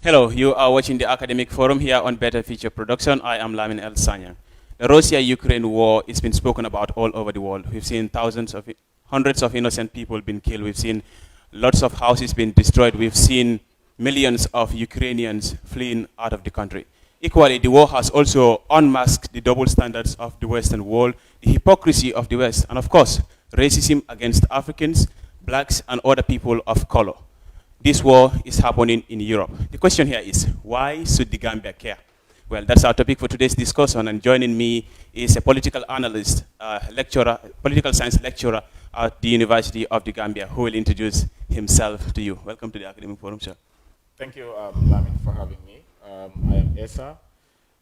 Hello, you are watching the Academic Forum here on Better Future Production. I am Lamin El Sanyang. The Russia-Ukraine war is been spoken about all over the world. We've seen hundreds of innocent people being killed. We've seen lots of houses being destroyed. We've seen millions of Ukrainians fleeing out of the country. Equally, the war has also unmasked the double standards of the Western world, the hypocrisy of the West, and of course, racism against Africans, blacks, and other people of color. This war is happening in Europe. The question here is, why should the Gambia care? Well, that's our topic for today's discussion, and joining me is a political analyst, lecturer, political science lecturer at the University of the Gambia, who will introduce himself to you. Welcome to the Academic Forum, sir. Thank you, Lamin, for having me. I am Esa,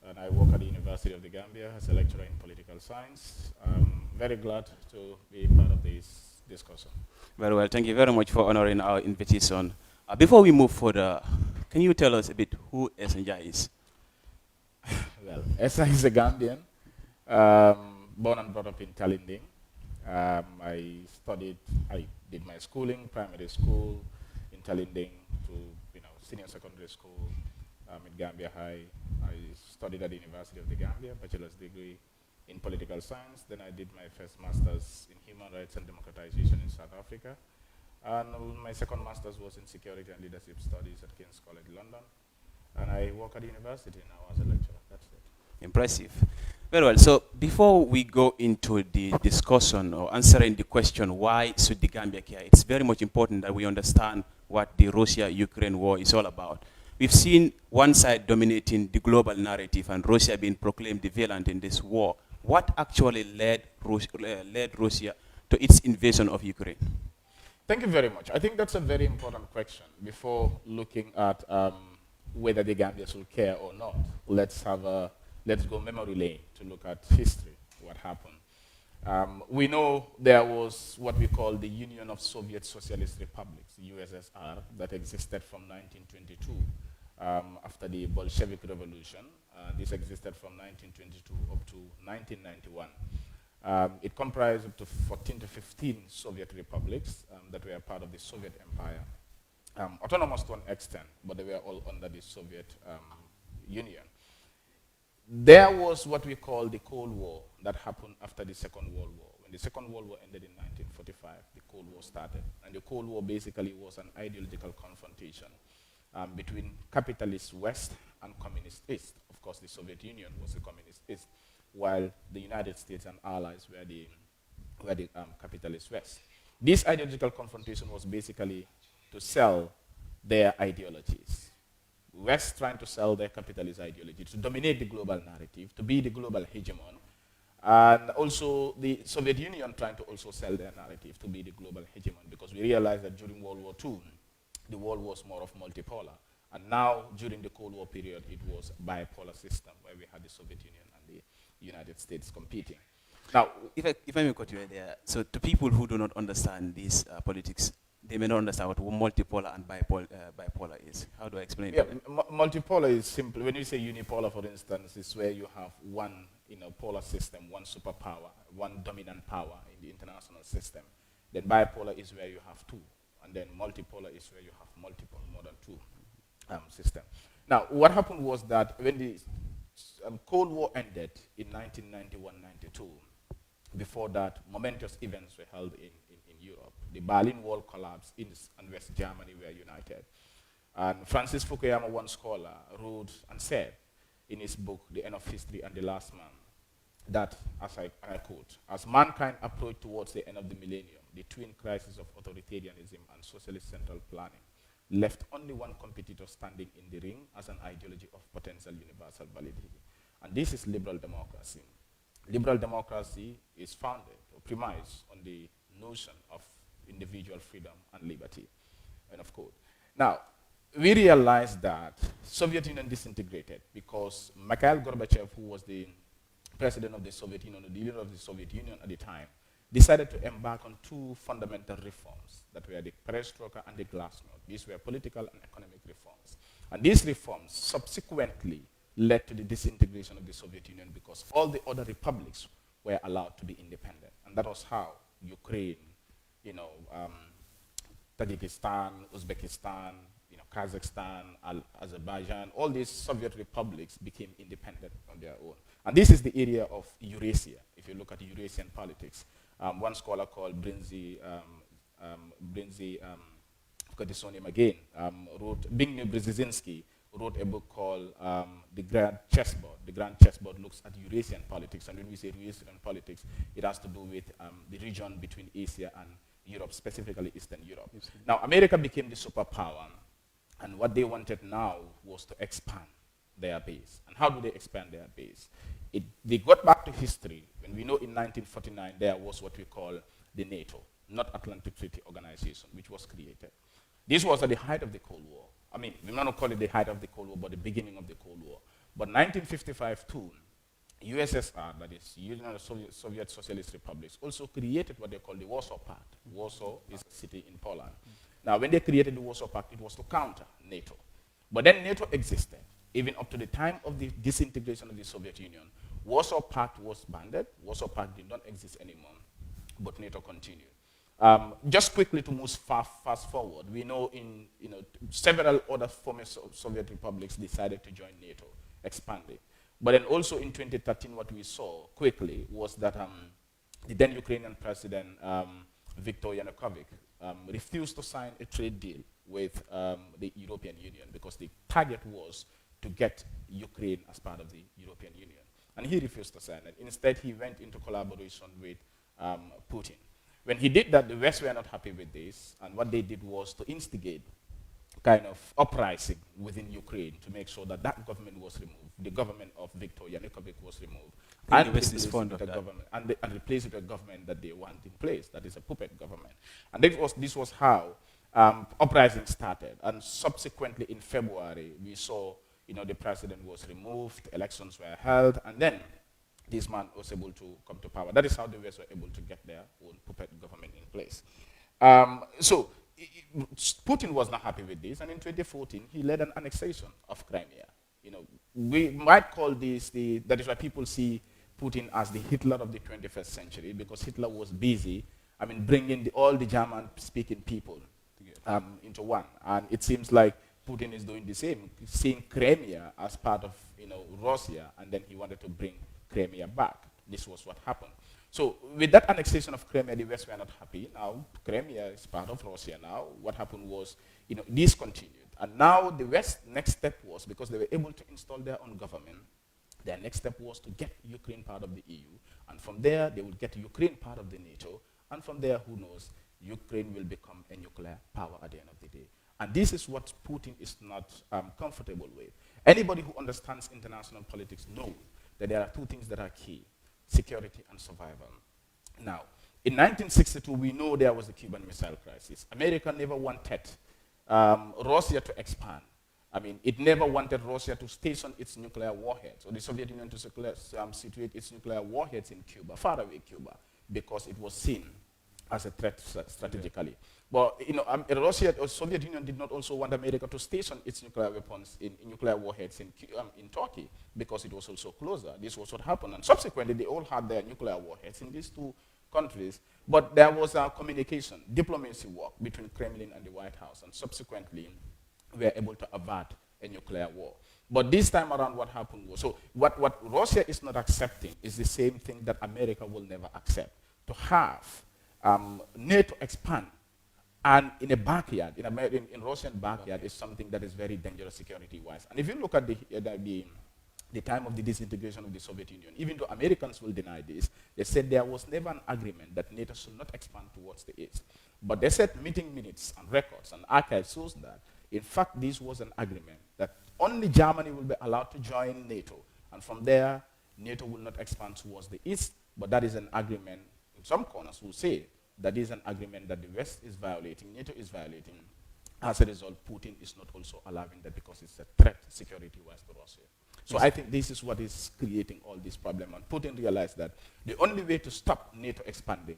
and I work at the University of the Gambia as a lecturer in political science. I'm very glad to be part of this discussion. Very well. Thank you very much for honoring our invitation. Before we move further, can you tell us a bit who Esanja is? Well, Esa is a Gambian, born and brought up in Talinding. I did my schooling, primary school in Talinding to senior secondary school at Gambia High. I studied at the University of the Gambia, bachelor's degree in political science. Then I did my first master's in human rights and democratization in South Africa. And my second master's was in security and leadership studies at King's College London. And I work at the university now as a lecturer. That's it. Impressive. Very well. So before we go into the discussion or answering the question, why should the Gambia care? It's very much important that we understand what the Russia-Ukraine war is all about. We've seen one side dominating the global narrative and Russia being proclaimed the villain in this war. What actually led Russia to its invasion of Ukraine? Thank you very much. I think that's a very important question. Before looking at whether the Gambia should care or not, let's go memory lane to look at history, what happened. We know there was what we call the Union of Soviet Socialist Republics, USSR, that existed from 1922 after the Bolshevik Revolution. This existed from 1922 up to 1991. It comprised up to 14 to 15 Soviet republics that were part of the Soviet Empire. Autonomous to an extent, but they were all under the Soviet Union. There was what we call the Cold War that happened after the Second World War. When the Second World War ended in 1945, the Cold War started. And the Cold War basically was an ideological confrontation between capitalist West and communist East. Of course, the Soviet Union was the communist East, while the United States and allies were the capitalist West. This ideological confrontation was basically to sell their ideologies. West trying to sell their capitalist ideology, to dominate the global narrative, to be the global hegemon, and also the Soviet Union trying to also sell their narrative to be the global hegemon, because we realized that during World War II, the world was more of multipolar. And now, during the Cold War period, it was a bipolar system where we had the Soviet Union and the United States competing. Now, if I may cut you right there, so to people who do not understand these politics, they may not understand what multipolar and bipolar is. How do I explain it? Multipolar is simple. When you say unipolar, for instance, it's where you have one polar system, one superpower, one dominant power in the international system. Then bipolar is where you have two. And then multipolar is where you have multiple, more than two system. Now, what happened was that when the Cold War ended in 1991-92, before that, momentous events were held in Europe. The Berlin Wall collapsed, East and West Germany were united. And Francis Fukuyama, one scholar, wrote and said in his book, The End of History and the Last Man, that, and I quote, as mankind approached towards the end of the millennium, the twin crises of authoritarianism and socialist central planning left only one competitor standing in the ring as an ideology of potential universal validity. And this is liberal democracy. Liberal democracy is founded or premised on the notion of individual freedom and liberty. End of quote. Now, we realized that Soviet Union disintegrated because Mikhail Gorbachev, who was the president of the Soviet Union, the leader of the Soviet Union at the time, decided to embark on two fundamental reforms that were the perestroika and the glasnost. These were political and economic reforms. And these reforms subsequently led to the disintegration of the Soviet Union because all the other republics were allowed to be independent. And that was how Ukraine, Tajikistan, Uzbekistan, Kazakhstan, Azerbaijan, all these Soviet republics became independent on their own. And this is the area of Eurasia, if you look at Eurasian politics. One scholar called forgot his name again, Zbigniew Brzezinski wrote a book called The Grand Chessboard. The Grand Chessboard looks at Eurasian politics, and when we say Eurasian politics, it has to do with the region between Asia and Europe, specifically Eastern Europe. Yes. Now, America became the superpower, and what they wanted now was to expand their base. And how do they expand their base? They got back to history, when we know in 1949 there was what we call the Nato, North Atlantic Treaty Organization, which was created. This was at the height of the Cold War. I mean, we might not call it the height of the Cold War, but the beginning of the Cold War. But 1955 too, USSR, that is Union of Soviet Socialist Republics, also created what they call the Warsaw Pact. Warsaw is a city in Poland. Now, when they created the Warsaw Pact, it was to counter NATO. But then NATO existed. Even up to the time of the disintegration of the Soviet Union, Warsaw Pact was banned. Warsaw Pact did not exist anymore, but NATO continued. Just quickly to move fast forward, we know several other former Soviet republics decided to join NATO, expanding. But then also in 2013, what we saw quickly was that the then Ukrainian president, Viktor Yanukovych, refused to sign a trade deal with the European Union because the target was to get Ukraine as part of the European Union. And he refused to sign it. Instead, he went into collaboration with Putin. When he did that, the West were not happy with this, and what they did was to instigate kind of uprising within Ukraine to make sure that that government was removed. The government of Viktor Yanukovych was removed. And replaced with a government that they want in place, that is a puppet government. And this was how uprising started. And subsequently in February, we saw the president was removed, elections were held, and then this man was able to come to power. That is how the West were able to get their own puppet government in place. So Putin was not happy with this, and in 2014, he led an annexation of Crimea. We might call this that is why people see Putin as the Hitler of the 21st century, because Hitler was busy, bringing all the German-speaking people into one. And it seems like Putin is doing the same, seeing Crimea as part of Russia, and then he wanted to bring Crimea back. This was what happened. So with that annexation of Crimea, the West were not happy. Now Crimea is part of Russia now. What happened was, this continued. And now the West next step was, because they were able to install their own government, their next step was to get Ukraine part of the EU. And from there, they would get Ukraine part of the NATO. And from there, who knows, Ukraine will become a nuclear power at the end of the day. And this is what Putin is not comfortable with. Anybody who understands international politics knows that there are two things that are key: security and survival. Now, in 1962, we know there was the Cuban Missile Crisis. America never wanted Russia to expand. It never wanted Russia to station its nuclear warheads, or the Soviet Union to situate its nuclear warheads in Cuba, far away Cuba, because it was seen as a threat strategically. But Russia or Soviet Union did not also want America to station its nuclear weapons in nuclear warheads in Turkey, because it was also closer. This was what happened, and subsequently they all had their nuclear warheads in these two countries. But there was a communication, diplomacy work between Kremlin and the White House, and subsequently we were able to avert a nuclear war. But this time around, what happened was, so what Russia is not accepting is the same thing that America will never accept: to have NATO expand. And in a backyard, in Russian backyard, is something that is very dangerous security-wise. And if you look at the time of the disintegration of the Soviet Union, even though Americans will deny this, they said there was never an agreement that NATO should not expand towards the east. But they said meeting minutes and records and archives shows that, in fact, this was an agreement that only Germany will be allowed to join NATO. And from there, NATO will not expand towards the east. But that is an agreement, in some corners will say, that is an agreement that the West is violating, NATO is violating. As a result, Putin is not also allowing that, because it's a threat security-wise to Russia. So yes. I think this is what is creating all this problem. And Putin realized that the only way to stop NATO expanding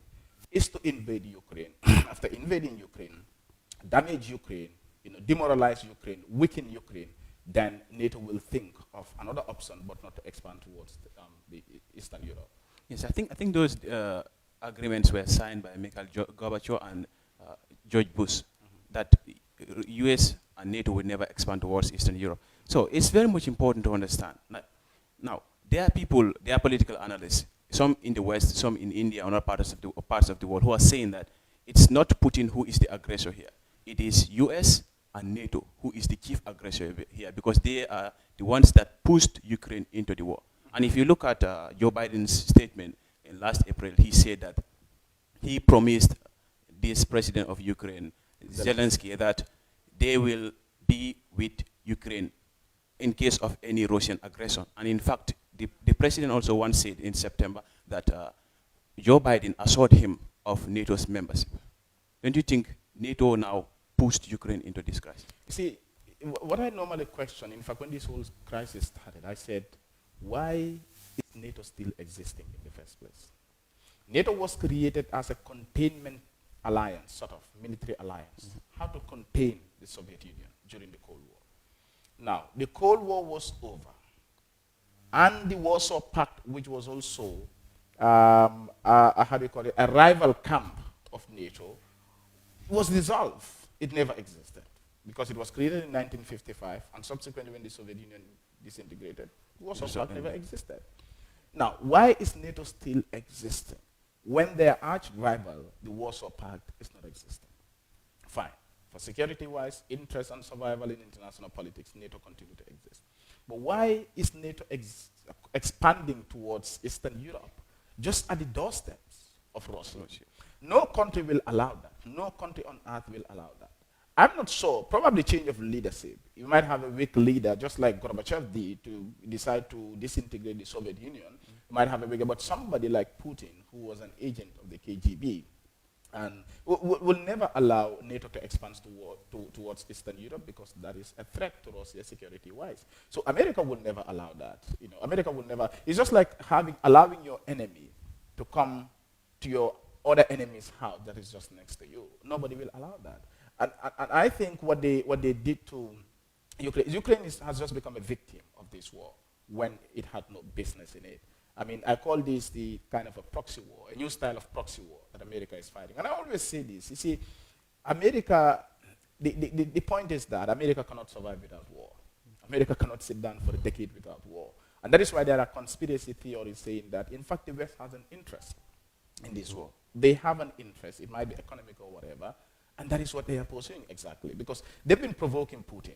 is to invade Ukraine. After invading Ukraine, damage Ukraine, demoralize Ukraine, weaken Ukraine, then NATO will think of another option, but not to expand towards the Eastern Europe. Yes, I think those agreements were signed by Mikhail Gorbachev and George Bush, that U.S. and NATO will never expand towards Eastern Europe. So it's very much important to understand. Now, there are people, there are political analysts, some in the West, some in India, and other parts of the world, who are saying that it's not Putin who is the aggressor here. It is US and NATO who is the chief aggressor here, because they are the ones that pushed Ukraine into the war. And if you look at Joe Biden's statement in last April, he said that he promised this president of Ukraine, Zelensky, that they will be with Ukraine in case of any Russian aggression. And in fact, the president also once said in September that Joe Biden assured him of NATO's membership. Don't you think NATO now pushed Ukraine into this crisis? You see, what I normally question, in fact, when this whole crisis started, I said, why is NATO still existing in the first place? NATO was created as a containment alliance, sort of military alliance, how to contain the Soviet Union during the Cold War. Now, the Cold War was over, and the Warsaw Pact, which was also how do you call it, a rival camp of NATO, was dissolved. It never existed because it was created in 1955, and subsequently when the Soviet Union disintegrated, the Warsaw Pact never existed. Now, why is NATO still existing when their arch rival, the Warsaw Pact, is not existing? Fine. For security-wise, interest and survival in international politics, NATO continue to exist. But why is NATO expanding towards Eastern Europe, just at the doorsteps of Russia? No country will allow that. No country on earth will allow that. I'm not sure. Probably change of leadership. You might have a weak leader, just like Gorbachev did, to decide to disintegrate the Soviet Union. You might have a weak, but somebody like Putin, who was an agent of the KGB, and will never allow NATO to expand towards Eastern Europe, because that is a threat to Russia security-wise. So America will never allow that. You know, America will never. It's just like allowing your enemy to come to your other enemy's house that is just next to you. Nobody will allow that. And I think what they did to Ukraine has just become a victim of this war when it had no business in it. I mean, I call this the kind of a proxy war, a new style of proxy war that America is fighting. And I always say this. You see, America, the point is that America cannot survive without war. America cannot sit down for a decade without war. And that is why there are conspiracy theories saying that, in fact, the West has an interest in this war. They have an interest. It might be economic or whatever. And that is what they are pursuing exactly, because they've been provoking Putin.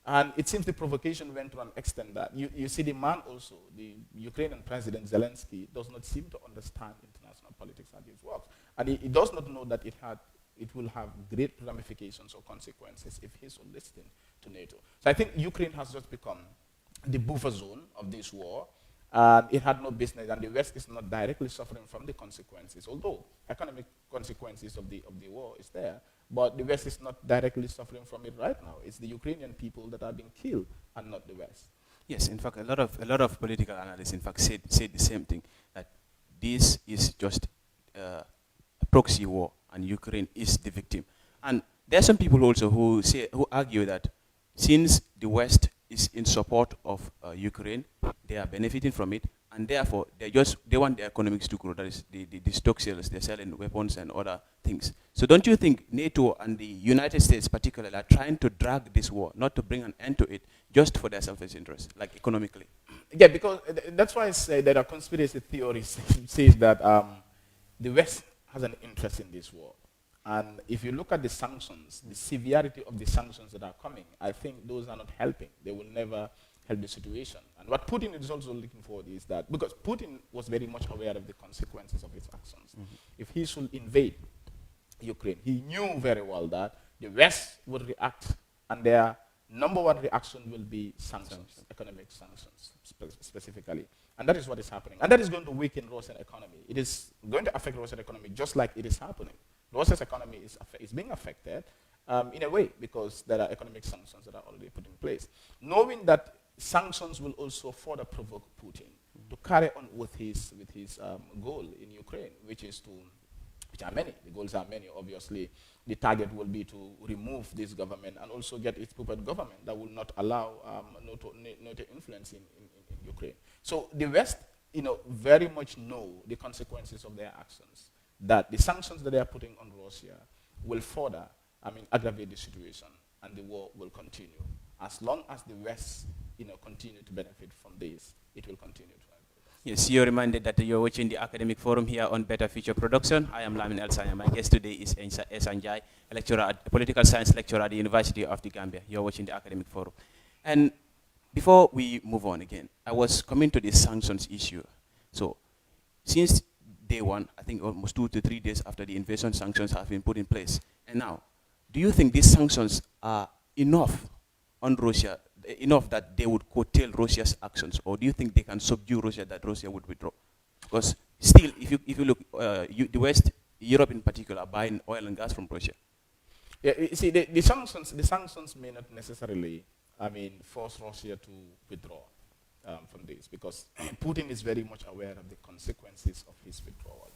And it seems the provocation went to an extent that you see the man also, the Ukrainian president Zelensky, does not seem to understand international politics and it works. And he does not know that it will have great ramifications or consequences if he's listening to NATO. So I think Ukraine has just become the buffer zone of this war. And it had no business, and the West is not directly suffering from the consequences, although economic consequences of the war is there. But the West is not directly suffering from it right now. It's the Ukrainian people that are being killed, and not the West. Yes, in fact, a lot of political analysts, in fact, said the same thing, that this is just a proxy war, and Ukraine is the victim. And there are some people also who argue that since the West is in support of Ukraine, they are benefiting from it, and therefore they want the economics to grow. That is the stock sales, they're selling weapons and other things. So don't you think NATO and the United States particularly are trying to drag this war, not to bring an end to it, just for their selfish interest, like economically? Yeah, because that's why I say there are conspiracy theories says that the West has an interest in this war. And if you look at the sanctions, the severity of the sanctions that are coming, I think those are not helping. They will never help the situation. And what Putin is also looking for is that, because Putin was very much aware of the consequences of his actions. If he should invade Ukraine, he knew very well that the West would react, and their number one reaction will be sanctions, economic sanctions specifically. And that is what is happening. And that is going to weaken Russian economy. It is going to affect Russian economy just like it is happening. Russia's economy is being affected in a way because there are economic sanctions that are already put in place. Knowing that sanctions will also further provoke Putin to carry on with his goal in Ukraine, which are many. The goals are many, obviously. The target will be to remove this government and also get its puppet government that will not allow NATO influence in Ukraine. So the West, very much know the consequences of their actions, that the sanctions that they are putting on Russia will further, aggravate the situation. and the war will continue. As long as the West, continue to benefit from this, it will continue to happen. Yes, you're reminded that you're watching the academic forum here on Better Future Production. I am Lamin El Sanya. My guest today is Esanjai, a lecturer, a political science lecturer at the University of the Gambia. You're watching the academic forum. And before we move on again, I was coming to the sanctions issue. So, since day one, I think almost 2 to 3 days after the invasion, sanctions have been put in place. And now, do you think these sanctions are enough on Russia, enough that they would curtail Russia's actions, or do you think they can subdue Russia, that Russia would withdraw? Because still, if you look, the West, Europe in particular, are buying oil and gas from Russia. Yeah, you see, the sanctions may not necessarily, force Russia to withdraw from this, because Putin is very much aware of the consequences of his withdrawal.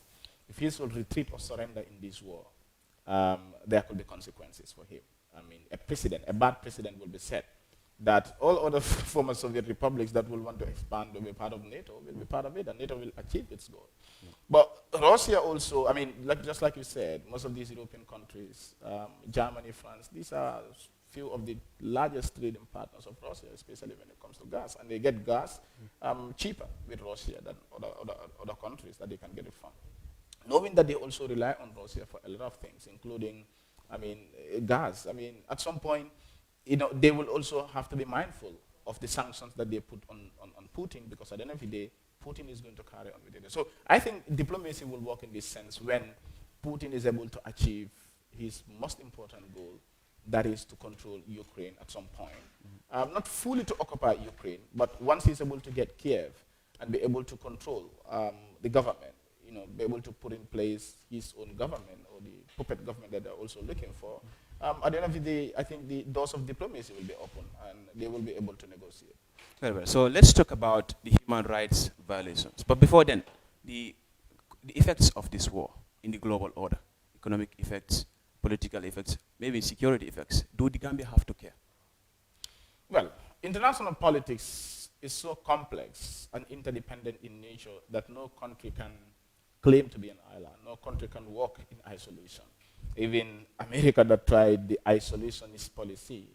If he should retreat or surrender in this war, there could be consequences for him. A bad precedent will be set that all other former Soviet republics that will want to expand to be part of NATO will be part of it, and NATO will achieve its goal. But Russia also, just like you said, most of these European countries, Germany, France, these are few of the largest trading partners of Russia, especially when it comes to gas, and they get gas cheaper with Russia than other countries that they can get it from. Knowing that they also rely on Russia for a lot of things, including, gas. At some point, they will also have to be mindful of the sanctions that they put on Putin, because at the end of the day, Putin is going to carry on with it. So I think diplomacy will work in this sense when Putin is able to achieve his most important goal, that is to control Ukraine at some point. Not fully to occupy Ukraine, but once he's able to get Kiev and be able to control the government, be able to put in place his own government, or the puppet government that they're also looking for, at the end of the day, I think the doors of diplomacy will be open and they will be able to negotiate. Very well. So let's talk about the human rights violations. But before then, the effects of this war in the global order, economic effects, political effects, maybe security effects. Do the Gambia have to care? Well, international politics is so complex and interdependent in nature that no country can claim to be an island. No country can work in isolation. Even America, that tried the isolationist policy,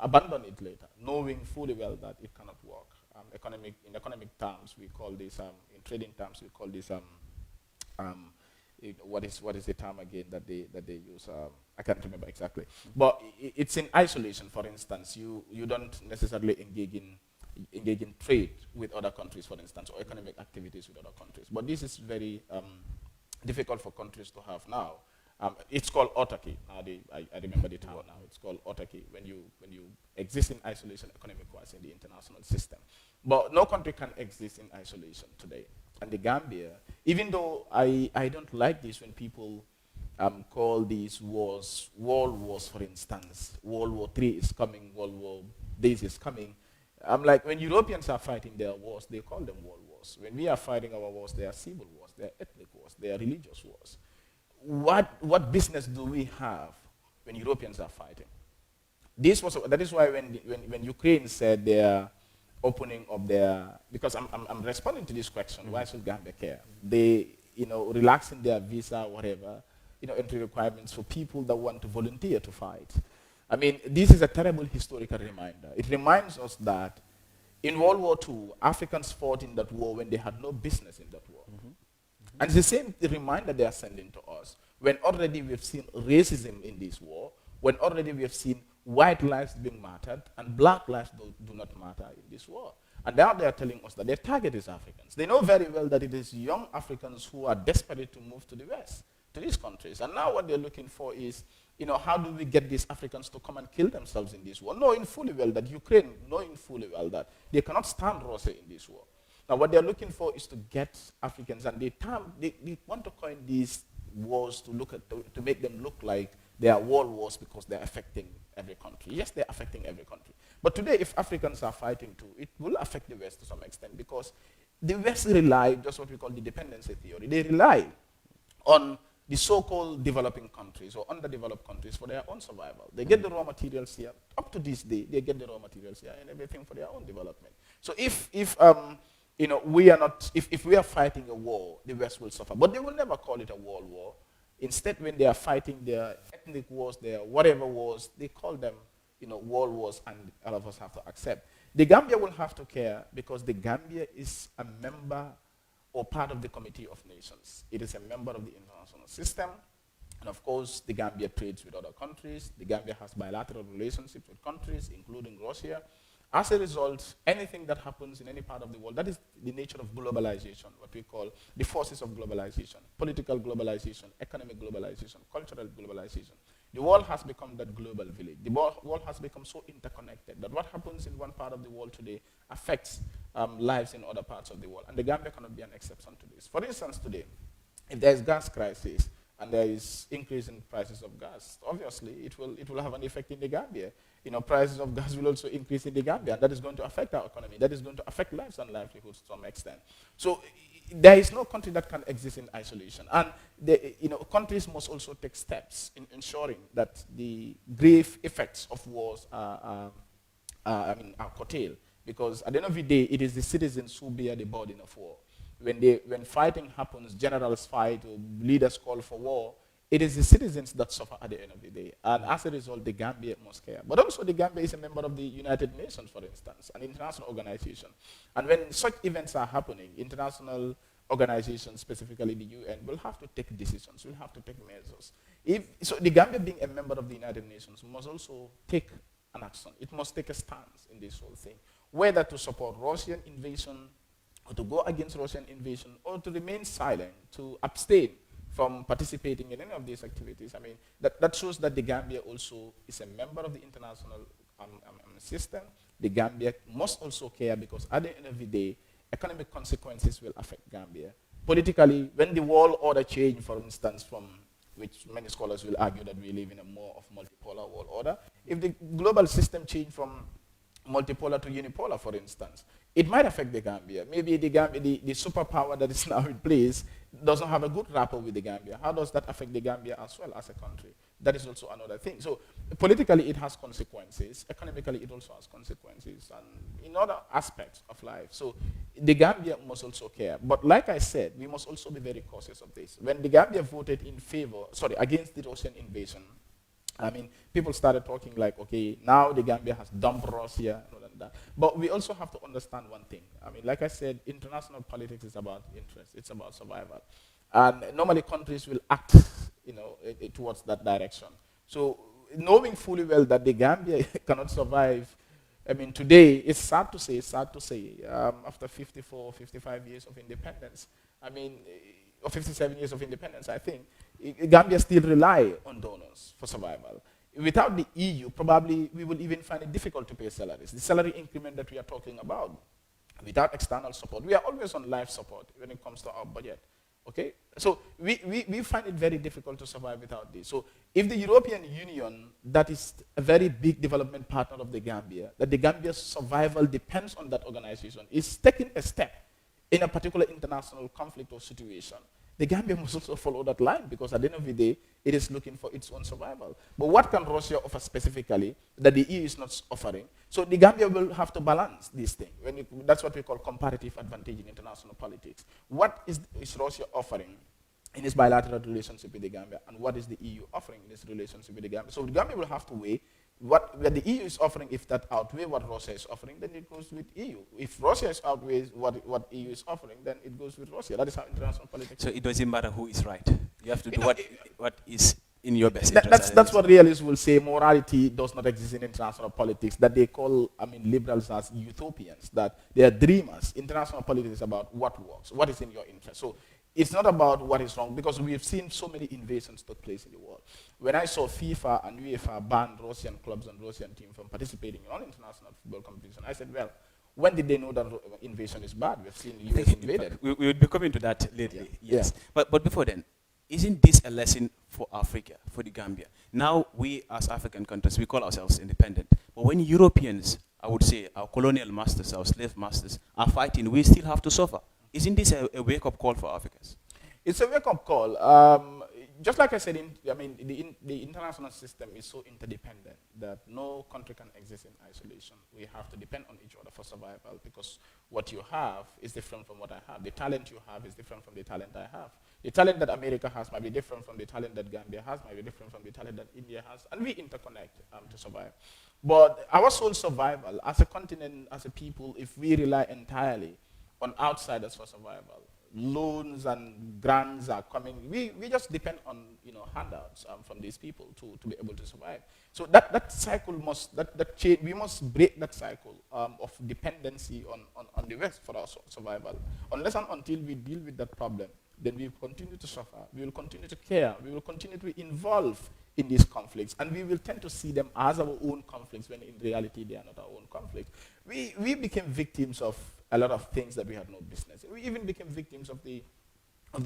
abandoned it later, knowing fully well that it cannot work. In economic terms, we call this, in trading terms, we call this, what is the term again that they use? I can't remember exactly. But it's in isolation. For instance, you don't necessarily engage in trade with other countries, for instance, or economic activities with other countries. But this is very difficult for countries to have now. It's called autarky. I remember the term now. It's called autarky when you exist in isolation economic-wise in the international system. But no country can exist in isolation today. And the Gambia, even though I don't like this when people call these wars world wars, for instance. World War III is coming, World War this is coming. I'm like, when Europeans are fighting their wars, they call them world wars. When we are fighting our wars, they are civil wars, they are ethnic wars, they are religious wars. What business do we have when Europeans are fighting? That is why when Ukraine said they are opening up their, because I'm responding to this question, why should Gambia care? They, relaxing their visa, whatever, entry requirements for people that want to volunteer to fight. This is a terrible historical reminder. It reminds us that in World War II, Africans fought in that war when they had no business in that war. And it's the same reminder they are sending to us when already we've seen racism in this war, when already we have seen white lives being martyred and black lives do not matter in this war. And now they are telling us that their target is Africans. They know very well that it is young Africans who are desperate to move to the West, to these countries. And now what they're looking for is, how do we get these Africans to come and kill themselves in this war? Knowing fully well that Ukraine, knowing fully well that they cannot stand Russia in this war. Now, what they're looking for is to get Africans, and they want to coin these wars to make them look like they are world wars because they're affecting every country. Yes, they're affecting every country. But today, if Africans are fighting too, it will affect the West to some extent, because the West rely, just what we call the dependency theory, they rely on the so-called developing countries or underdeveloped countries for their own survival. They get the raw materials here. Up to this day, they get the raw materials here and everything for their own development. So if we are fighting a war, the West will suffer. But they will never call it a world war. Instead, when they are fighting their ethnic wars, their whatever wars, they call them world wars, and all of us have to accept. The Gambia will have to care because the Gambia is a member or part of the Committee of Nations. It is a member of the international system. And of course, the Gambia trades with other countries. The Gambia has bilateral relationships with countries, including Russia. As a result, anything that happens in any part of the world, that is the nature of globalization, what we call the forces of globalization, political globalization, economic globalization, cultural globalization. The world has become that global village. The world has become so interconnected that what happens in one part of the world today affects lives in other parts of the world. And the Gambia cannot be an exception to this. For instance, today, if there is gas crisis and there is increase in prices of gas, obviously it will have an effect in the Gambia. Prices of gas will also increase in the Gambia, and that is going to affect our economy. That is going to affect lives and livelihoods to some extent. So there is no country that can exist in isolation. And countries must also take steps in ensuring that the grave effects of wars are curtailed. Because at the end of the day, it is the citizens who bear the burden of war. When fighting happens, generals fight, or leaders call for war, it is the citizens that suffer at the end of the day. And as a result, the Gambia must care. But also the Gambia is a member of the United Nations, for instance, an international organization. And when such events are happening, international organizations, specifically the UN, will have to take decisions, will have to take measures. So the Gambia being a member of the United Nations must also take an action. It must take a stance in this whole thing, whether to support Russian invasion, or to go against Russian invasion, or to remain silent, to abstain from participating in any of these activities. I mean, that shows that the Gambia also is a member of the international system. The Gambia must also care because at the end of the day, economic consequences will affect Gambia. Politically, when the world order change, for instance, from which many scholars will argue that we live in a more of multipolar world order, if the global system change from multipolar to unipolar, for instance, it might affect the Gambia. Maybe the Gambia, the superpower that is now in place doesn't have a good rapport with the Gambia. How does that affect the Gambia as well as a country? That is also another thing. So politically, it has consequences. Economically, it also has consequences, and in other aspects of life. So the Gambia must also care. But like I said, we must also be very cautious of this. When the Gambia voted against the Russian invasion, I mean, people started talking like, okay, now the Gambia has dumped Russia and all that. But we also have to understand one thing. I mean, like I said, international politics is about interest. It's about survival. And normally countries will act, towards that direction. So knowing fully well that the Gambia cannot survive, I mean, today, it's sad to say, after 54, 55 years of independence, I mean, or 57 years of independence, I think, Gambia still rely on donors for survival. Without the EU, probably we will even find it difficult to pay salaries. The salary increment that we are talking about, without external support, we are always on life support when it comes to our budget. Okay? So we find it very difficult to survive without this. So if the European Union, that is a very big development partner of the Gambia, that the Gambia's survival depends on that organization, is taking a step in a particular international conflict or situation, the Gambia must also follow that line because at the end of the day, it is looking for its own survival. But what can Russia offer specifically that the EU is not offering? So the Gambia will have to balance this thing. That's what we call comparative advantage in international politics. What is Russia offering in its bilateral relationship with the Gambia, and what is the EU offering in its relationship with the Gambia? So the Gambia will have to weigh what the EU is offering. If that outweighs what Russia is offering, then it goes with EU. If Russia is outweighs what EU is offering, then it goes with Russia. That is how international politics. So it doesn't matter who is right. You have to do what is in your best interest. That's what realists will say. Morality does not exist in international politics. That they call, liberals as utopians. That they are dreamers. International politics is about what works, what is in your interest. So it's not about what is wrong, because we have seen so many invasions take place in the world. When I saw FIFA and UEFA ban Russian clubs and Russian teams from participating in all international football competition, I said, well, when did they know that invasion is bad? We've seen the US invaded. We will be coming to that lately, yes. Yeah. But before then, isn't this a lesson for Africa, for the Gambia? Now, we as African countries, we call ourselves independent. But when Europeans, I would say, our colonial masters, our slave masters, are fighting, we still have to suffer. Isn't this a wake-up call for Africans? It's a wake-up call. just like I said, the international system is so interdependent that no country can exist in isolation. We have to depend on each other for survival, because what you have is different from what I have. The talent you have is different from the talent I have. The talent that America has might be different from the talent that Gambia has, might be different from the talent that India has, and we interconnect to survive. But our sole survival as a continent, as a people, if we rely entirely on outsiders for survival, loans and grants are coming. We just depend on handouts from these people to be able to survive. So that cycle must change. We must break that cycle of dependency on the West for our survival. Unless and until we deal with that problem, then we will continue to suffer. We will continue to care. We will continue to be involved in these conflicts, and we will tend to see them as our own conflicts when in reality they are not our own conflicts. We became victims of a lot of things that we had no business. We even became victims of the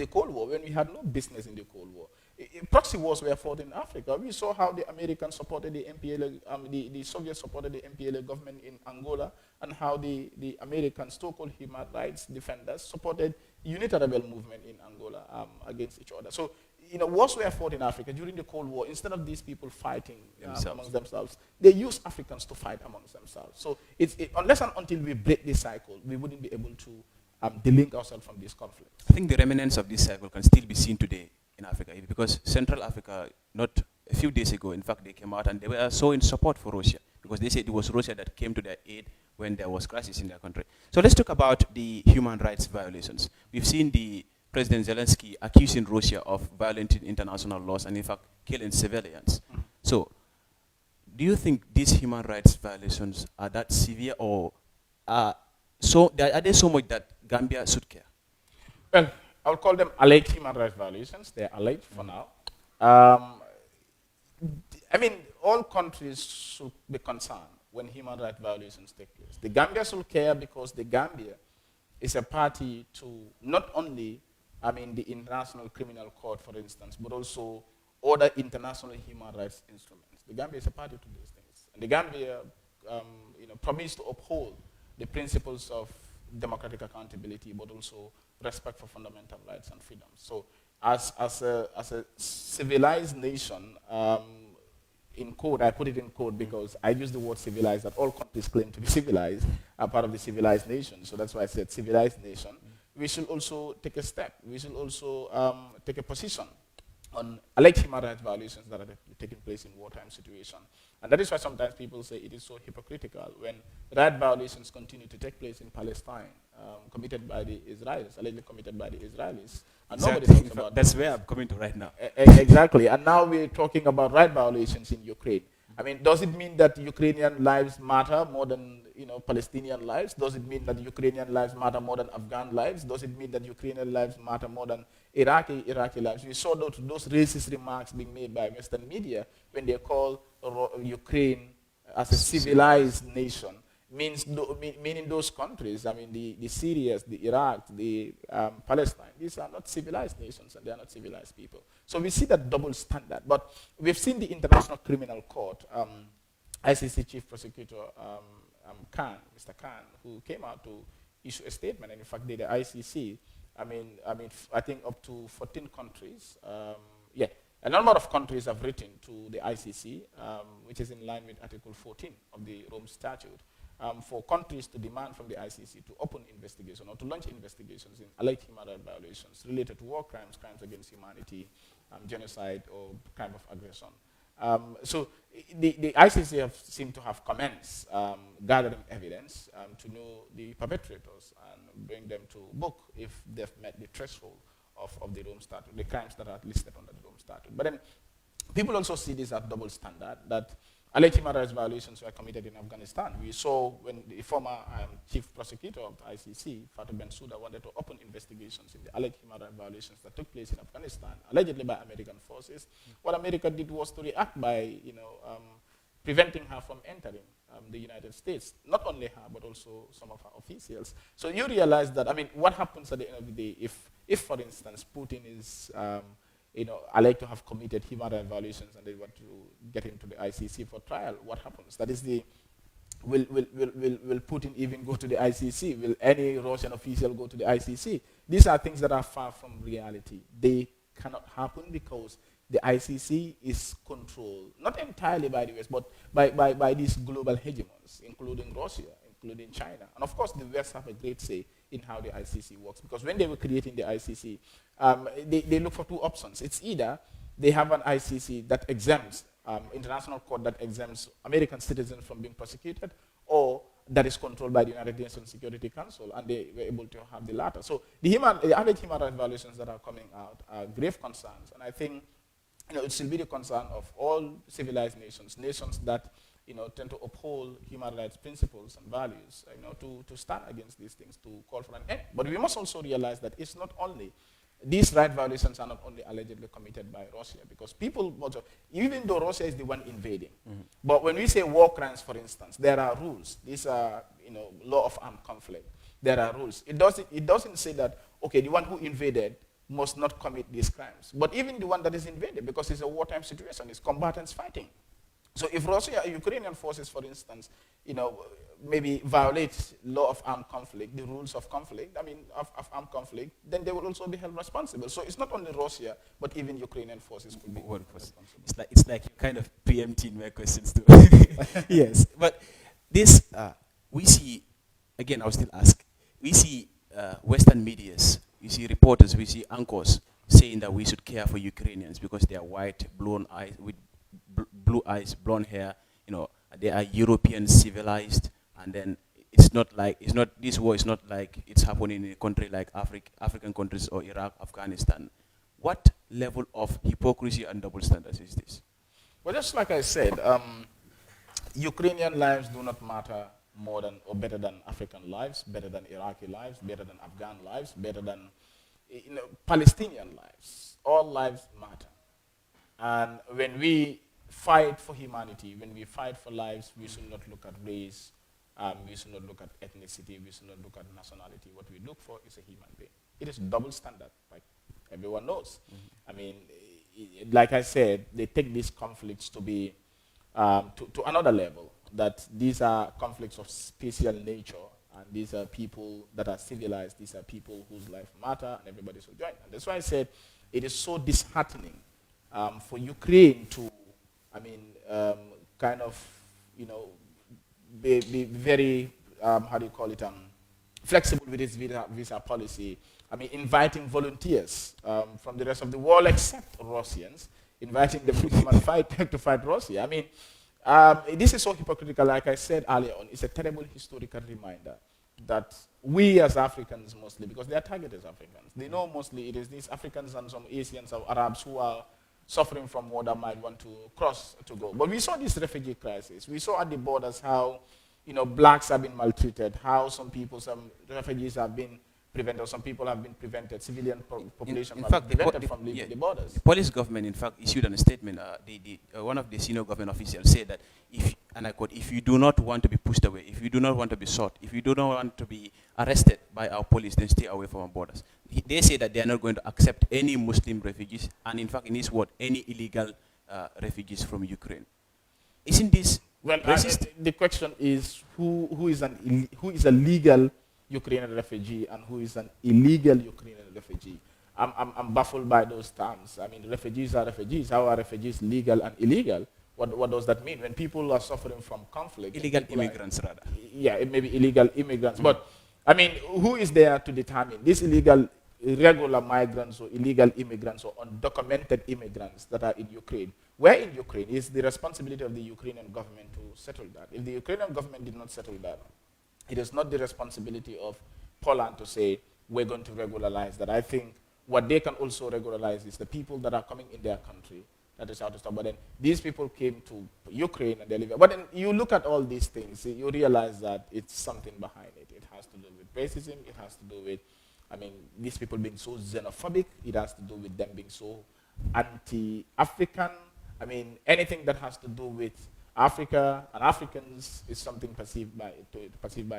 Cold War when we had no business in the Cold War. Proxy wars were fought in Africa. We saw how the Americans supported the MPLA, the Soviets supported the MPLA government in Angola, and how the Americans, so-called human rights defenders, supported unilateral movement in Angola against each other. So, wars were fought in Africa during the Cold War. Instead of these people fighting amongst themselves, they used Africans to fight amongst themselves. So, unless and until we break this cycle, we wouldn't be able to delink ourselves from this conflict. I think the remnants of this cycle can still be seen today in Africa, because Central Africa, not a few days ago, in fact, they came out and they were so in support for Russia, because they said it was Russia that came to their aid when there was crisis in their country. So let's talk about the human rights violations. We've seen the President Zelensky accusing Russia of violating international laws and in fact killing civilians. So do you think these human rights violations are that severe, or are they so much that Gambia should care? Well, I'll call them alleged human rights violations. They're alleged for now. All countries should be concerned when human rights violations take place. The Gambia should care because the Gambia is a party to not only the International Criminal Court, for instance, but also other international human rights instruments. The Gambia is a party to these things. And the Gambia promised to uphold the principles of democratic accountability, but also respect for fundamental rights and freedoms. So as a civilized nation, in code, I put it in code because I use the word civilized, that all countries claim to be civilized, are part of the civilized nation. So that's why I said civilized nation. We should also take a step. We should also take a position on alleged human rights violations that are taking place in wartime situation. And that is why sometimes people say it is so hypocritical when right violations continue to take place in Palestine, committed by the Israelis, allegedly committed by the Israelis. And nobody talks about that's where I'm coming to right now. Exactly. And now we're talking about right violations in Ukraine. Does it mean that Ukrainian lives matter more than Palestinian lives? Does it mean that Ukrainian lives matter more than Afghan lives? Does it mean that Ukrainian lives matter more than Iraqi lives? We saw those racist remarks being made by Western media when they call Ukraine as a civilized nation. Meaning those countries, the Syrians, the Iraq, the Palestine, these are not civilized nations and they are not civilized people. So we see that double standard. But we've seen the International Criminal Court, ICC Chief Prosecutor Mr. Khan, who came out to issue a statement, and in fact, the ICC, I think up to 14 countries, a number of countries have written to the ICC, which is in line with Article 14 of the Rome Statute, for countries to demand from the ICC to open investigation or to launch investigations in alleged human rights violations related to war crimes, crimes against humanity, genocide, or crime of aggression. So the ICC seem to have commenced gathering evidence to know the perpetrators and bring them to book if they've met the threshold of the Rome Statute, the crimes that are listed under the Rome Statute. But then people also see this as double standard, that alleged human rights violations were committed in Afghanistan. We saw when the former chief prosecutor of the ICC, Fatou Bensouda, wanted to open investigations in the alleged human rights violations that took place in Afghanistan, allegedly by American forces. What America did was to react by, preventing her from entering the United States. Not only her, but also some of her officials. So you realize that, what happens at the end of the day if for instance, Putin is alleged to have committed human rights violations and they want to get him to the ICC for trial, what happens? That is will Putin even go to the ICC? Will any Russian official go to the ICC? These are things that are far from reality. They cannot happen because the ICC is controlled, not entirely by the West, but by these global hegemons, including Russia, including China. And of course, the West have a great say in how the ICC works, because when they were creating the ICC, they look for two options. It's either they have an ICC that exempts, international court that exempts American citizens from being prosecuted, or that is controlled by the United Nations Security Council, and they were able to have the latter. So the average human rights violations that are coming out are grave concerns, and I think it should be the concern of all civilized nations, nations that tend to uphold human rights principles and values, to stand against these things, to call for an end. But we must also realize that it's not only, these right violations are not only allegedly committed by Russia, because people, even though Russia is the one invading, but when we say war crimes, for instance, there are rules. These are, law of armed conflict. There are rules. It doesn't say that, okay, the one who invaded must not commit these crimes. But even the one that is invaded, because it's a wartime situation, it's combatants fighting. So if Russia, Ukrainian forces, for instance, maybe violate law of armed conflict, the rules of conflict, of armed conflict, then they will also be held responsible. So it's not only Russia, but even Ukrainian forces could be responsible. It's like you're kind of preempting my questions too. Yes, but this, we see, again, I'll still ask, we see Western medias, we see reporters, we see anchors saying that we should care for Ukrainians because they are white, blonde eyes, with blue eyes, blonde hair, they are European civilized, and then this war is not like it's happening in a country like African countries or Iraq, Afghanistan. What level of hypocrisy and double standards is this? Well, just like I said, Ukrainian lives do not matter more than or better than African lives, better than Iraqi lives, better than Afghan lives, better than Palestinian lives. All lives matter. And when we fight for humanity, when we fight for lives, we should not look at race, we should not look at ethnicity, we should not look at nationality. What we look for is a human being. It is double standard, like everyone knows. Like I said, they take these conflicts to be to another level, that these are conflicts of spatial nature, and these are people that are civilized, these are people whose life matter, and everybody should join. And that's why I said it is so disheartening for Ukraine to, be very, flexible with its visa policy. Inviting volunteers from the rest of the world, except Russians, inviting them to come and fight Russia. This is so hypocritical. Like I said earlier on, it's a terrible historical reminder that we as Africans mostly, because they are targeted as Africans, they know mostly it is these Africans and some Asians or Arabs who are suffering from war that might want to cross to go. But we saw this refugee crisis. We saw at the borders how, blacks have been maltreated, how some refugees have been prevented, or some people have been prevented, civilian population have been prevented from leaving the borders. The Polish government, in fact, issued a statement. One of the senior government officials said that, and I quote, if you do not want to be pushed away, if you do not want to be shot, if you do not want to be arrested by our police, then stay away from our borders. They say that they are not going to accept any Muslim refugees, and in fact, in his word, any illegal refugees from Ukraine. Isn't this racist? The question is who is a legal Ukrainian refugee and who is an illegal Ukrainian refugee? I'm baffled by those terms. Refugees are refugees. How are refugees legal and illegal? What does that mean? When people are suffering from conflict, illegal immigrants, rather. Yeah, it may be illegal immigrants, but who is there to determine these illegal, irregular migrants or illegal immigrants or undocumented immigrants that are in Ukraine? Where in Ukraine is the responsibility of the Ukrainian government to settle that? If the Ukrainian government did not settle that, it is not the responsibility of Poland to say, we're going to regularize that. I think what they can also regularize is the people that are coming in their country. That is how to stop. But then these people came to Ukraine and they live. But then you look at all these things, you realize that it's something behind it. It has to do with racism. It has to do with, these people being so xenophobic. It has to do with them being so anti-African. Anything that has to do with Africa and Africans is something perceived by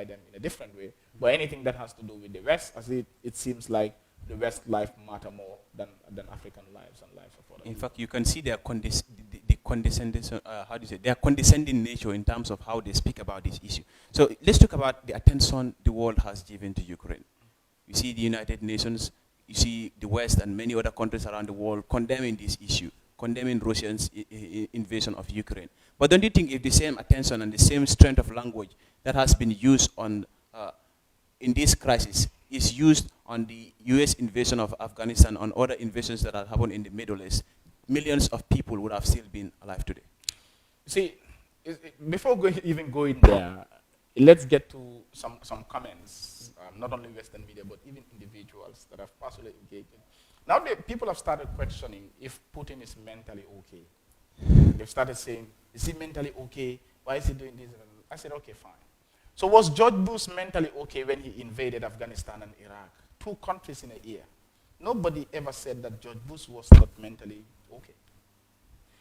them in a different way. But anything that has to do with the West, as it seems like the West life matter more than African lives and lives of other people. In fact, you can see their their condescending nature in terms of how they speak about this issue. So let's talk about the attention the world has given to Ukraine. You see the United Nations you see the West and many other countries around the world condemning this issue, condemning Russia's invasion of Ukraine. But don't you think if the same attention and the same strength of language that has been used on in this crisis is used on the U.S. invasion of Afghanistan, on other invasions that have happened in the Middle East, millions of people would have still been alive today? See, before even going there, let's get to some comments, not only Western media, but even individuals that have personally engaged in. Now people have started questioning if Putin is mentally okay. They've started saying, is he mentally okay? Why is he doing this? I said, okay, fine. So was George Bush mentally okay when he invaded Afghanistan and Iraq? 2 countries in a year. Nobody ever said that George Bush was not mentally okay.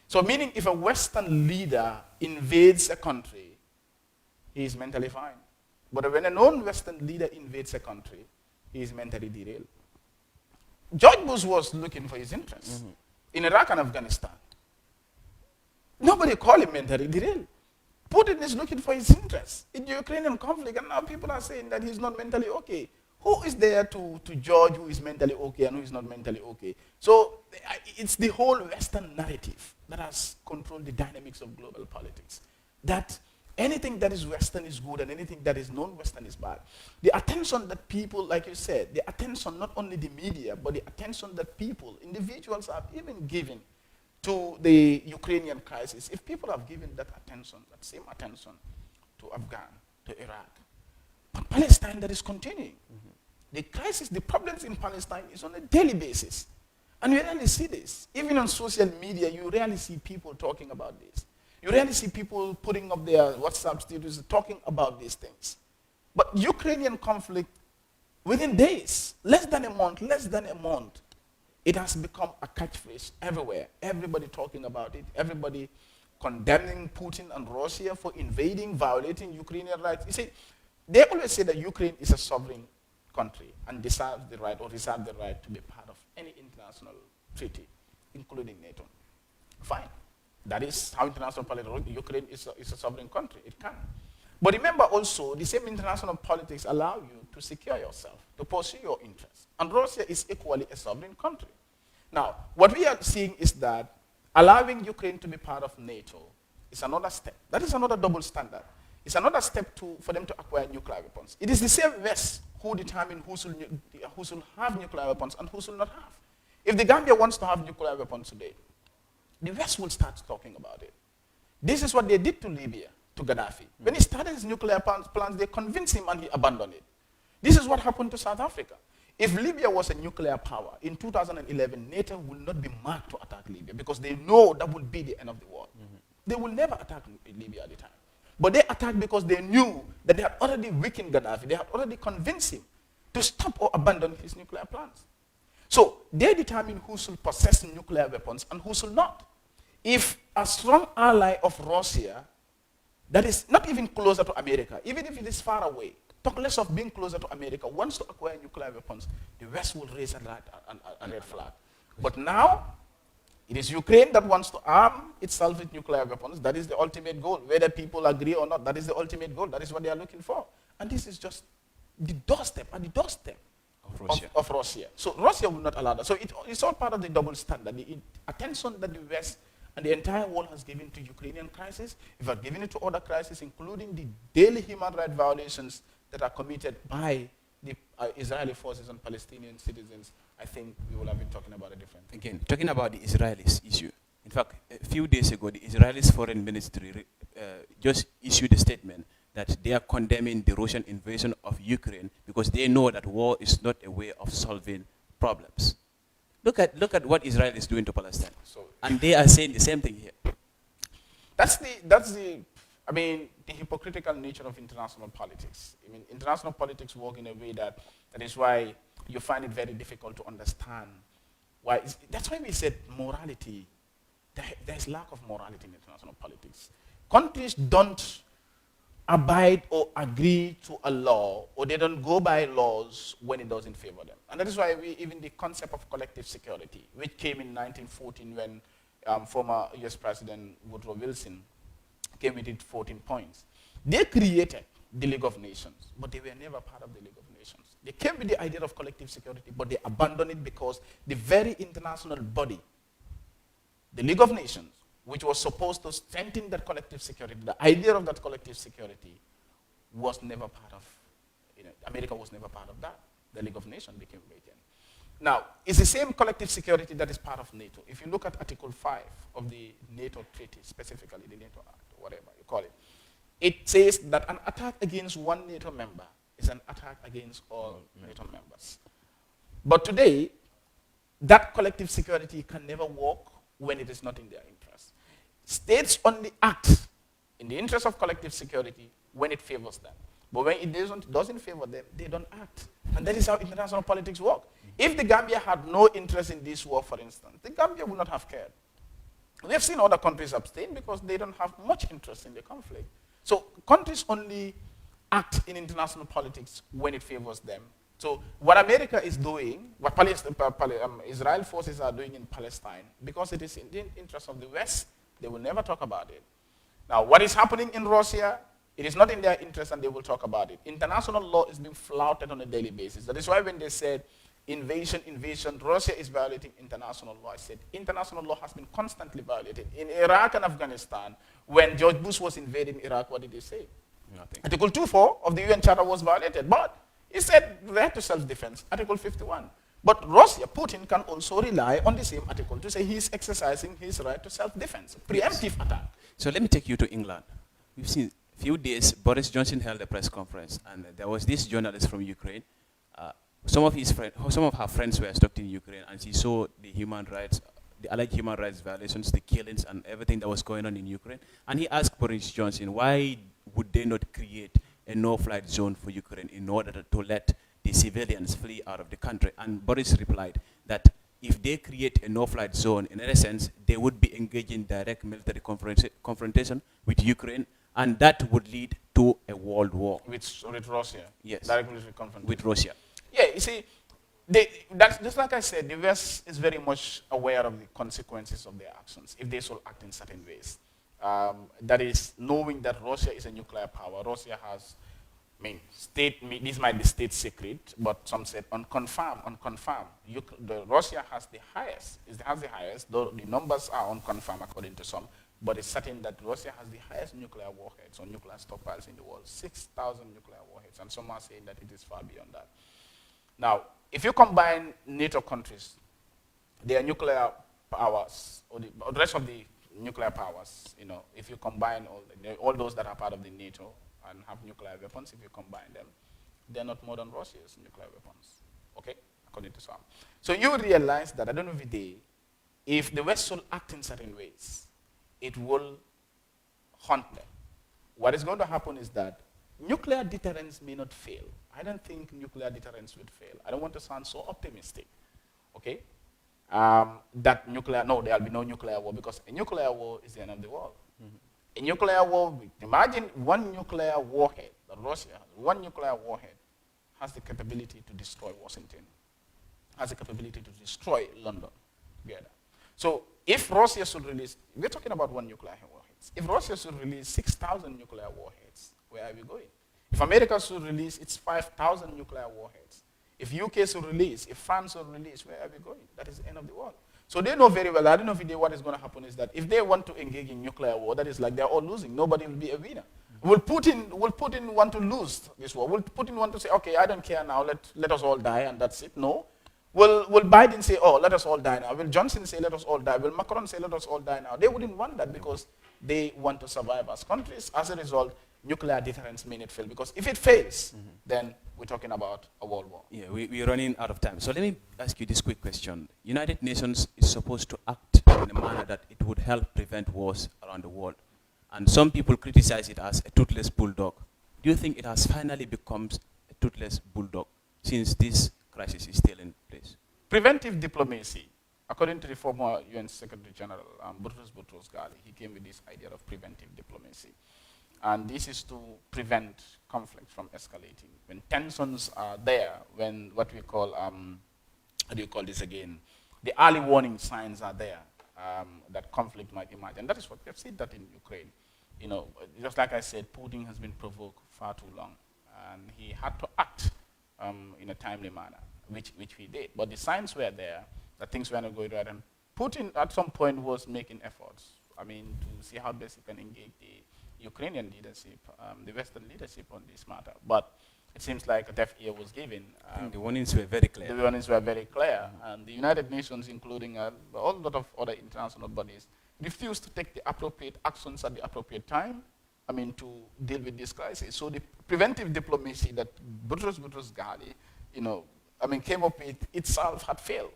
So meaning if a Western leader invades a country, he is mentally fine. But when a non-Western leader invades a country, he is mentally derailed. George Bush was looking for his interests in Iraq and Afghanistan. Nobody called him mentally derailed. Putin is looking for his interests in the Ukrainian conflict, and now people are saying that he's not mentally okay. Who is there to judge who is mentally okay and who is not mentally okay? So it's the whole Western narrative that has controlled the dynamics of global politics. That anything that is Western is good and anything that is non-Western is bad. The attention that people, like you said, the attention, not only the media, but the attention that people, individuals have even given to the Ukrainian crisis, if people have given that attention, that same attention to Afghan, to Iraq, but Palestine that is continuing. The crisis, the problems in Palestine is on a daily basis. And you rarely see this. Even on social media, you rarely see people talking about this. You rarely see people putting up their WhatsApp status talking about these things. But Ukrainian conflict, within days, less than a month, it has become a catchphrase everywhere. Everybody talking about it. Everybody condemning Putin and Russia for invading, violating Ukrainian rights. You see, they always say that Ukraine is a sovereign country and deserves the right or reserves the right to be part of any international treaty, including NATO. Fine. That is how international politics works. Ukraine is a sovereign country. It can. But remember also, the same international politics allow you to secure yourself, to pursue your interests. And Russia is equally a sovereign country. Now, what we are seeing is that allowing Ukraine to be part of NATO is another step. That is another double standard. It's another step for them to acquire nuclear weapons. It is the same West who determine who should have nuclear weapons and who should not have. If the Gambia wants to have nuclear weapons today, the West will start talking about it. This is what they did to Libya, to Gaddafi. When he started his nuclear plans, they convinced him and he abandoned it. This is what happened to South Africa. If Libya was a nuclear power, in 2011, NATO will not be marked to attack Libya because they know that would be the end of the war. They will never attack Libya at the time. But they attacked because they knew that they had already weakened Gaddafi. They had already convinced him to stop or abandon his nuclear plans. So they determine who should possess nuclear weapons and who should not. If a strong ally of Russia that is not even closer to America, even if it is far away, talk less of being closer to America, wants to acquire nuclear weapons, the West will raise a red flag. But now, it is Ukraine that wants to arm itself with nuclear weapons. That is the ultimate goal. Whether people agree or not, that is the ultimate goal. That is what they are looking for. And this is just the doorstep of Russia. So Russia will not allow that. So it's all part of the double standard. The attention that the West and the entire world has given to Ukrainian crisis, if we are giving it to other crises, including the daily human rights violations that are committed by the Israeli forces on Palestinian citizens, I think we will have been talking about a different thing. Again, talking about the Israelis issue. In fact, a few days ago, the Israelis foreign ministry just issued a statement that they are condemning the Russian invasion of Ukraine because they know that war is not a way of solving problems. Look at what Israel is doing to Palestine. And they are saying the same thing here. That's the hypocritical nature of international politics. I mean, international politics work in a way that is why you find it very difficult to understand. That's why we said morality. There's lack of morality in international politics. Countries don't abide or agree to a law, or they don't go by laws when it doesn't favor them. And that is why even the concept of collective security, which came in 1914 when former US President Woodrow Wilson came with it 14 points. They created the League of Nations, but they were never part of the League of Nations. They came with the idea of collective security, but they abandoned it because the very international body, the League of Nations, which was supposed to strengthen that collective security, the idea of that collective security was never part of, America was never part of that. The League of Nations became vacant. Now, it's the same collective security that is part of NATO. If you look at Article 5 of the NATO treaty, specifically the NATO Act, or whatever you call it, it says that an attack against one NATO member is an attack against all NATO members. But today, that collective security can never work when it is not in their interest. States only act in the interest of collective security when it favors them. But when it doesn't favor them, they don't act. And that is how international politics work. If the Gambia had no interest in this war, for instance, the Gambia would not have cared. We have seen other countries abstain because they don't have much interest in the conflict. So countries only act in international politics when it favors them. So what America is doing, what Israel forces are doing in Palestine, because it is in the interest of the West, they will never talk about it. Now, what is happening in Russia, it is not in their interest and they will talk about it. International law is being flouted on a daily basis. That is why when they said invasion, Russia is violating international law, I said international law has been constantly violated. In Iraq and Afghanistan, when George Bush was invading Iraq, what did he say? Nothing. Article 2.4 of the UN Charter was violated, but he said right to self-defense, Article 51. But Russia, Putin, can also rely on the same article to say he's exercising his right to self-defense, preemptive attack. So let me take you to England. We've seen a few days, Boris Johnson held a press conference, and there was this journalist from Ukraine. Some of her friends were stuck in Ukraine, and she saw the alleged human rights violations, the killings, and everything that was going on in Ukraine. And he asked Boris Johnson, why would they not create a no-flight zone for Ukraine in order to let the civilians flee out of the country? And Boris replied that if they create a no-flight zone, in a sense, they would be engaging direct military confrontation with Ukraine, and that would lead to a world war. With Russia? Yes. Direct military confrontation. With Russia. Yeah, you see, that's just like I said, the West is very much aware of the consequences of their actions if they should act in certain ways. That is, knowing that Russia is a nuclear power. Russia has, this might be state secret, but some said unconfirmed. Russia has the highest. It has the highest, though the numbers are unconfirmed according to some. But it's certain that Russia has the highest nuclear warheads or nuclear stockpiles in the world, 6,000 nuclear warheads, and some are saying that it is far beyond that. Now, if you combine NATO countries, their nuclear powers, or the rest of the nuclear powers, if you combine all those that are part of the NATO and have nuclear weapons, if you combine them, they're not more than Russia's nuclear weapons, okay, according to some. So you realize that at the end of the day, if the West should act in certain ways, it will haunt them. What is going to happen is that nuclear deterrence may not fail. I don't think nuclear deterrence would fail. I don't want to sound so optimistic, okay? No, there'll be no nuclear war, because a nuclear war is the end of the world. A nuclear war, imagine one nuclear warhead, Russia, one nuclear warhead has the capability to destroy Washington, has the capability to destroy London together. So if Russia should release, we're talking about one nuclear warheads. If Russia should release 6,000 nuclear warheads, where are we going? If America should release its 5,000 nuclear warheads, if UK should release, if France should release, where are we going? That is the end of the world. So they know very well, I don't know if what is going to happen is that if they want to engage in nuclear war, that is like they're all losing. Nobody will be a winner. Will Putin want to lose this war? Will Putin want to say, okay, I don't care now, let us all die and that's it? No. Will Biden say, oh, let us all die now? Will Johnson say, let us all die? Will Macron say, let us all die now? They wouldn't want that because they want to survive as countries. As a result, nuclear deterrence may not fail, because if it fails, then we're talking about a world war. Yeah, we're running out of time. So let me ask you this quick question. United Nations is supposed to act in a manner that it would help prevent wars around the world. And some people criticize it as a toothless bulldog. Do you think it has finally become a toothless bulldog since this crisis is still in place? Preventive diplomacy, according to the former UN Secretary General, Boutros Ghali, he came with this idea of preventive diplomacy. And this is to prevent conflict from escalating. When tensions are there, when what we call, how do you call this again? The early warning signs are there that conflict might emerge. And that is what we have seen that in Ukraine. just like I said, Putin has been provoked far too long, and he had to act in a timely manner, which he did. But the signs were there that things were not going right, and Putin at some point was making efforts, to see how best he can engage the Ukrainian leadership, the Western leadership on this matter. But it seems like a deaf ear was given. I think the warnings were very clear. The warnings were very clear, and the United Nations, including a whole lot of other international bodies, refused to take the appropriate actions at the appropriate time, to deal with this crisis. So the preventive diplomacy that Boutros Ghali, came up with itself had failed.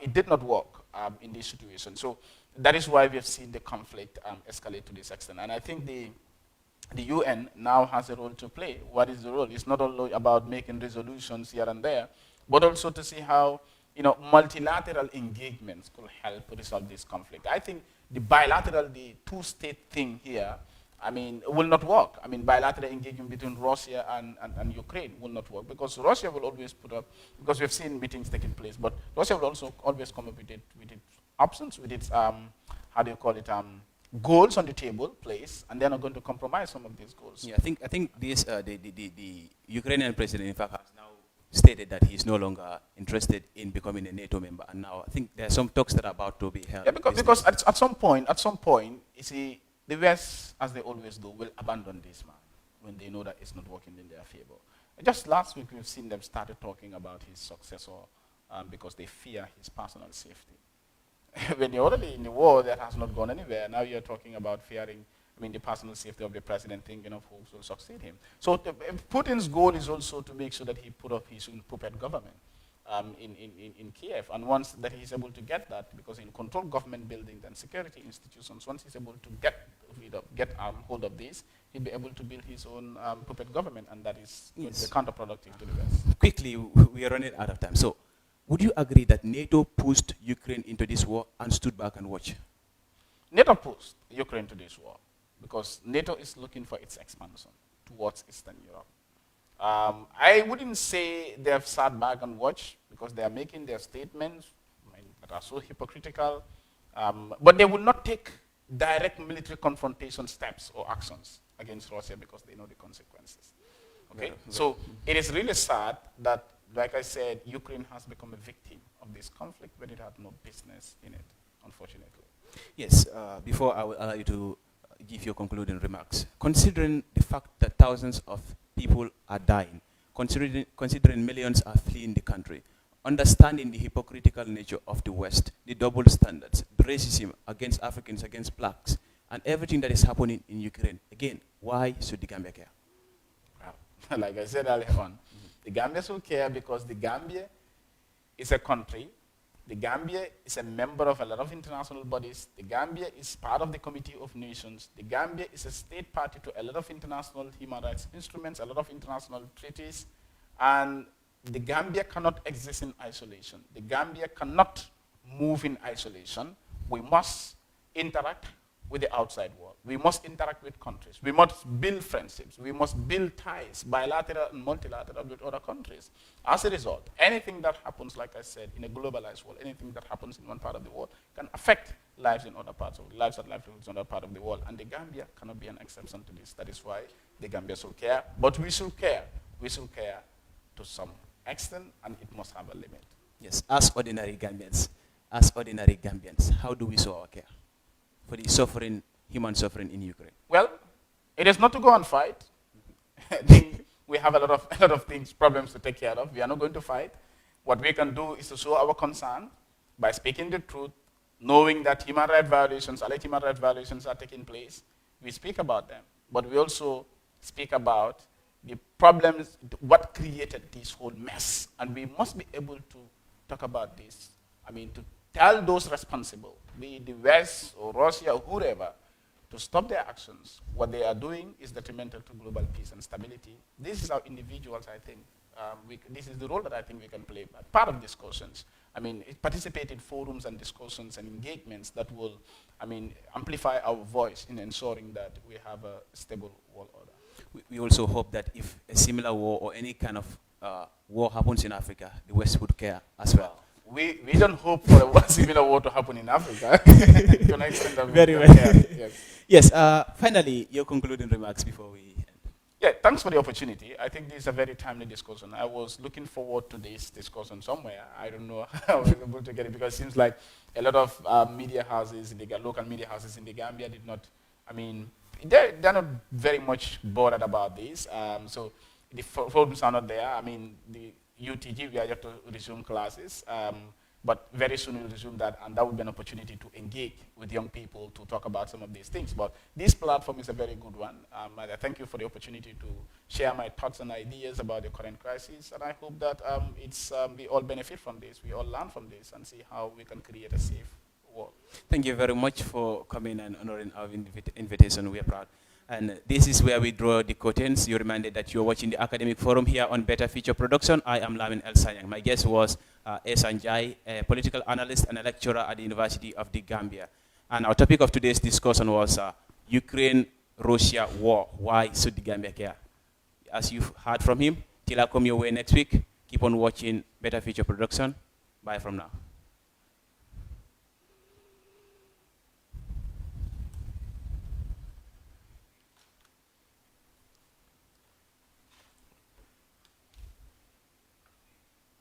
It did not work in this situation. So that is why we have seen the conflict escalate to this extent. And I think the UN now has a role to play. What is the role? It's not only about making resolutions here and there, but also to see how multilateral engagements could help resolve this conflict. I think the bilateral, the two-state thing here, will not work. Bilateral engagement between Russia and Ukraine will not work, because Russia will always put up, because we've seen meetings taking place, but Russia will also always come up with its options, with its, goals on the table, place, and they're not going to compromise some of these goals. Yeah, I think this, the Ukrainian president, in fact, has now stated that he's no longer interested in becoming a NATO member, and now I think there are some talks that are about to be held. Yeah, because at some point, you see, the West, as they always do, will abandon this man when they know that it's not working in their favor. Just last week, we've seen them started talking about his successor because they fear his personal safety. When you're already in the war that has not gone anywhere, now you're talking about fearing, the personal safety of the president, thinking of who will succeed him. So Putin's goal is also to make sure that he put up his own puppet government in Kiev. And once that he's able to get that, because he'll control government buildings and security institutions, once he's able to get hold of this, he'll be able to build his own puppet government, and that is counterproductive to the West. Quickly, we are running out of time. So, would you agree that NATO pushed Ukraine into this war and stood back and watched? NATO pushed Ukraine to this war because NATO is looking for its expansion towards Eastern Europe. I wouldn't say they have sat back and watched, because they are making their statements that are so hypocritical, but they will not take direct military confrontation steps or actions against Russia because they know the consequences. Okay? So it is really sad that, like I said, Ukraine has become a victim of this conflict when it had no business in it, unfortunately. Yes, before I will allow you to give your concluding remarks, considering the fact that thousands of people are dying, considering millions are fleeing the country, understanding the hypocritical nature of the West, the double standards, the racism against Africans, against blacks, and everything that is happening in Ukraine, again, why should the Gambia care? Well, like I said earlier on, the Gambia should care because the Gambia is a country. The Gambia is a member of a lot of international bodies. The Gambia is part of the Committee of Nations. The Gambia is a state party to a lot of international human rights instruments, a lot of international treaties, and the Gambia cannot exist in isolation. The Gambia cannot move in isolation. We must interact with the outside world. We must interact with countries. We must build friendships. We must build ties, bilateral and multilateral, with other countries. As a result, anything that happens, like I said, in a globalized world, anything that happens in one part of the world can affect lives in other parts of lives and livelihoods in other part of the world. And the Gambia cannot be an exception to this. That is why the Gambia should care. But we should care. We should care to some extent, and it must have a limit. Yes, as ordinary Gambians, how do we show our care for the suffering, human suffering in Ukraine? Well, it is not to go and fight. We have a lot of things, problems to take care of. We are not going to fight. What we can do is to show our concern by speaking the truth, knowing that human rights violations, alleged human rights violations are taking place. We speak about them, but we also speak about the problems, what created this whole mess. And we must be able to talk about this. To tell those responsible, be it the West or Russia or whoever, to stop their actions. What they are doing is detrimental to global peace and stability. This is how individuals, I think, this is the role that I think we can play. Part of discussions. Participate in forums and discussions and engagements that will, amplify our voice in ensuring that we have a stable world order. We also hope that if a similar war or any kind of war happens in Africa, the West would care as well. we don't hope for a similar war to happen in Africa. To an extent that Very well. Yes. Yes, finally, your concluding remarks before we end. Yeah, thanks for the opportunity. I think this is a very timely discussion. I was looking forward to this discussion somewhere. I don't know how we're able to get it because it seems like a lot of media houses, local media houses in the Gambia did not, I mean, they're not very much bothered about this. So the forums are not there. I mean, the UTG, we are yet to resume classes. But very soon we'll resume that, and that would be an opportunity to engage with young people to talk about some of these things. But this platform is a very good one. And I thank you for the opportunity to share my thoughts and ideas about the current crisis. And I hope that we all benefit from this, we all learn from this, and see how we can create a safe world. Thank you very much for coming and honoring our invitation. We are proud. And this is where we draw the curtains. You're reminded that you're watching the Academic Forum here on Better Future Production. I am Lamin El Sanyang. My guest was Sanjay, a political analyst and a lecturer at the University of the Gambia. And our topic of today's discussion was Ukraine-Russia war. Why should the Gambia care? As you've heard from him, till I come your way next week, keep on watching Better Future Production. Bye from now.